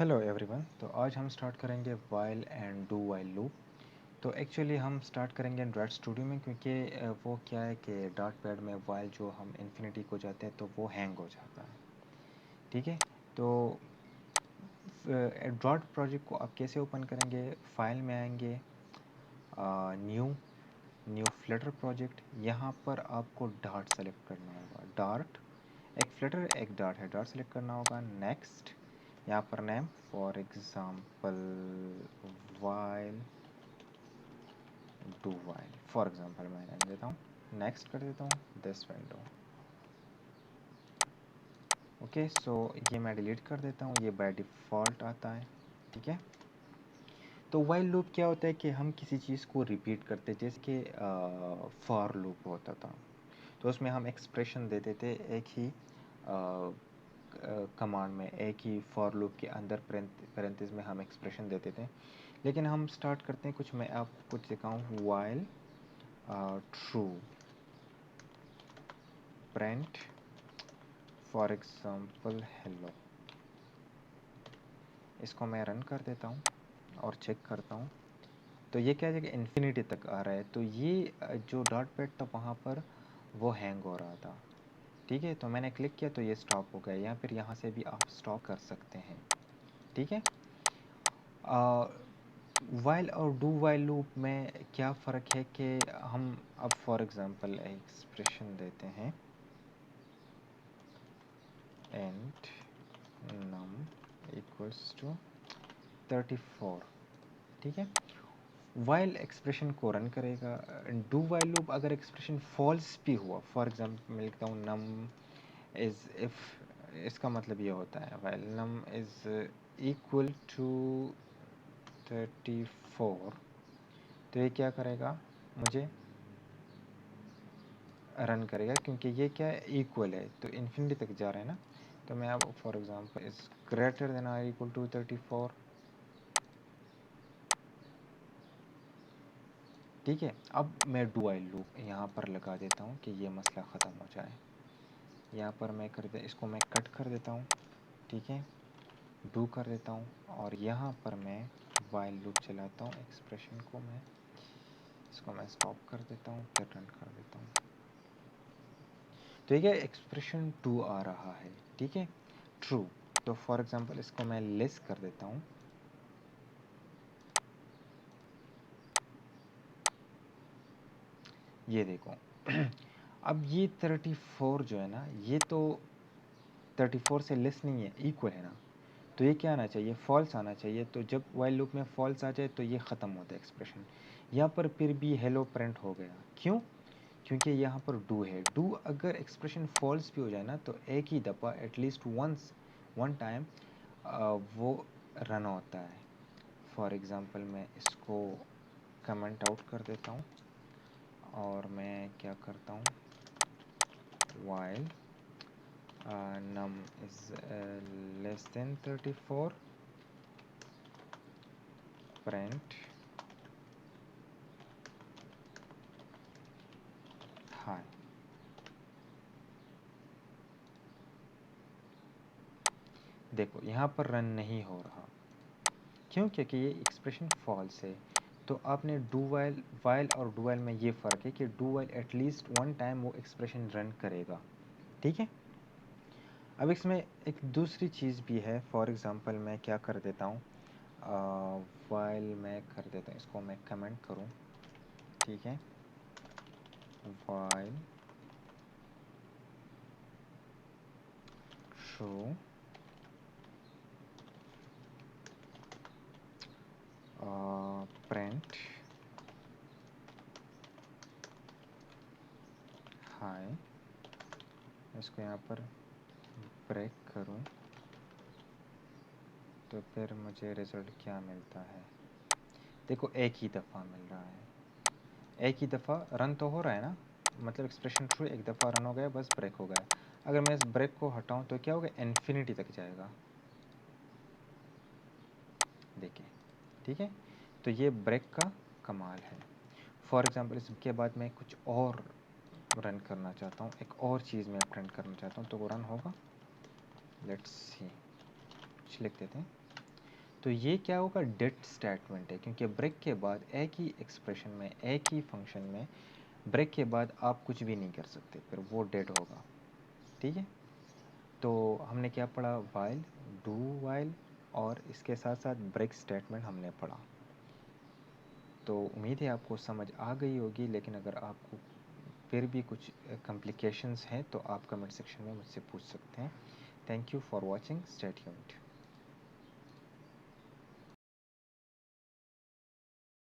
Hello everyone. तो आज हम स्टार्ट करेंगे while and do while loop. तो एक्चुअली हम स्टार्ट करेंगे डॉट स्टूडियो में, क्योंकि वो क्या है कि डॉट पैड में वाइल जो हम इन्फिनिटी को जाते हैं तो वो हैंग हो जाता है। ठीक है, तो डॉट प्रोजेक्ट को आप कैसे ओपन करेंगे? फाइल में आएंगे, न्यू न्यू फ्लटर प्रोजेक्ट। यहाँ पर आपको डार्ट सेलेक्ट करना होगा। डार्ट एक फ्लटर एक डार्ट है, डार्ट सेलेक्ट करना होगा। नेक्स्ट, यहाँ पर name for example while do while, for example मैं नेम देता हूँ। नेक्स्ट कर देता हूँ दिस विंडो। ओके, सो ये मैं डिलीट कर देता हूँ, ये बाय डिफ़ॉल्ट आता है। ठीक है, तो वाइल लूप क्या होता है कि हम किसी चीज़ को रिपीट करते, जैसे कि फॉर लूप होता था, तो उसमें हम एक्सप्रेशन देते थे एक ही कमांड में, एक ही फॉर लूप के अंदर पैरेंथेसिस में हम एक्सप्रेशन देते थे। लेकिन हम स्टार्ट करते हैं कुछ, मैं आपको कुछ दिखाऊँ। While true print for example hello. इसको मैं रन कर देता हूँ और चेक करता हूँ, तो ये क्या है कि इन्फिनिटी तक आ रहा है। तो ये जो डॉट पैड था वहाँ पर वो हैंग हो रहा था। ठीक है, तो मैंने क्लिक किया तो ये स्टॉप हो गया, या फिर यहाँ से भी आप स्टॉप कर सकते हैं। ठीक है, वाइल और डू वाइल लूप में क्या फ़र्क है कि हम अब फॉर एग्जांपल एक्सप्रेशन देते हैं एंड नम इक्वल्स टू 34। ठीक है, वाइल एक्सप्रेशन को रन करेगा। डू वाइल लूप अगर एक्सप्रेशन फॉल्स भी हुआ, फॉर एग्जांपल मैं लिखता हूँ नम इज इफ, इसका मतलब ये होता है while num is equal to 34, तो ये क्या करेगा, मुझे रन करेगा, क्योंकि ये क्या है, इक्वल है, तो इन्फिनिटी तक जा रहा है ना। तो मैं अब for example is greater than or equal to 34। ठीक है, अब मैं डू वाइल लूप यहाँ पर लगा देता हूँ कि ये मसला ख़त्म हो जाए। यहाँ पर मैं इसको मैं कट कर देता हूँ। ठीक है, डू कर देता हूँ और यहाँ पर मैं वाइल लूप चलाता हूँ। एक्सप्रेशन को मैं इसको मैं स्टॉप कर देता हूँ, फिर रन कर देता हूँ। तो ये एक्सप्रेशन टू आ रहा है। ठीक है, ट्रू। तो फॉर एग्जांपल इसको मैं लेस कर देता हूँ। ये देखो अब ये 34 जो है ना, ये तो 34 से लेस नहीं है, इक्वल है ना। तो ये क्या आना चाहिए, फॉल्स आना चाहिए। तो जब वाइल लूप में फॉल्स आ जाए तो ये ख़त्म होता है एक्सप्रेशन। यहाँ पर फिर भी हेलो प्रिंट हो गया, क्यों? क्योंकि यहाँ पर डू है। डू अगर एक्सप्रेशन फॉल्स भी हो जाए ना, तो एक ही दफ़ा एटलीस्ट वन टाइम वो रन होता है। फॉर एग्ज़ाम्पल मैं इसको कमेंट आउट कर देता हूँ और मैं क्या करता हूँ, while num is less than 34 print hi। देखो यहाँ पर रन नहीं हो रहा, क्यों? क्योंकि ये एक्सप्रेशन फॉल्स है। तो आपने डू वाइल वाइल और डू वाइल में ये फ़र्क है कि do while at least one time वो एक्सप्रेशन रन करेगा। ठीक है, अब इसमें एक दूसरी चीज़ भी है। फॉर एग्ज़ाम्पल मैं क्या कर देता हूँ, वाइल मैं कर देता हूँ, इसको मैं कमेंट करूँ। ठीक है, वाइल शो प्रिंट हाई, इसको यहाँ पर ब्रेक करूँ तो फिर मुझे रिज़ल्ट क्या मिलता है? देखो एक ही दफ़ा मिल रहा है, एक ही दफ़ा रन तो हो रहा है ना, मतलब एक्सप्रेशन ट्रू एक दफ़ा रन हो गया, बस ब्रेक हो गया। अगर मैं इस ब्रेक को हटाऊँ तो क्या होगा, इन्फिनिटी तक जाएगा। देखिए, ठीक है, तो ये ब्रेक का कमाल है। फॉर एग्ज़ाम्पल इसके बाद मैं कुछ और रन करना चाहता हूँ, एक और चीज़ मैं प्रिंट करना चाहता हूँ, तो वो रन होगा। लेट्स सी, कुछ लिख देते हैं, तो ये क्या होगा, डेड स्टेटमेंट है, क्योंकि ब्रेक के बाद एक ही एक्सप्रेशन में, एक ही फंक्शन में ब्रेक के बाद आप कुछ भी नहीं कर सकते, फिर वो डेड होगा। ठीक है, तो हमने क्या पढ़ा, वाइल, डू वाइल, और इसके साथ साथ ब्रेक स्टेटमेंट हमने पढ़ा। तो उम्मीद है आपको समझ आ गई होगी, लेकिन अगर आपको फिर भी कुछ कॉम्प्लिकेशंस हैं तो आप कमेंट सेक्शन में मुझसे पूछ सकते हैं। Thank you for watching, stay tuned.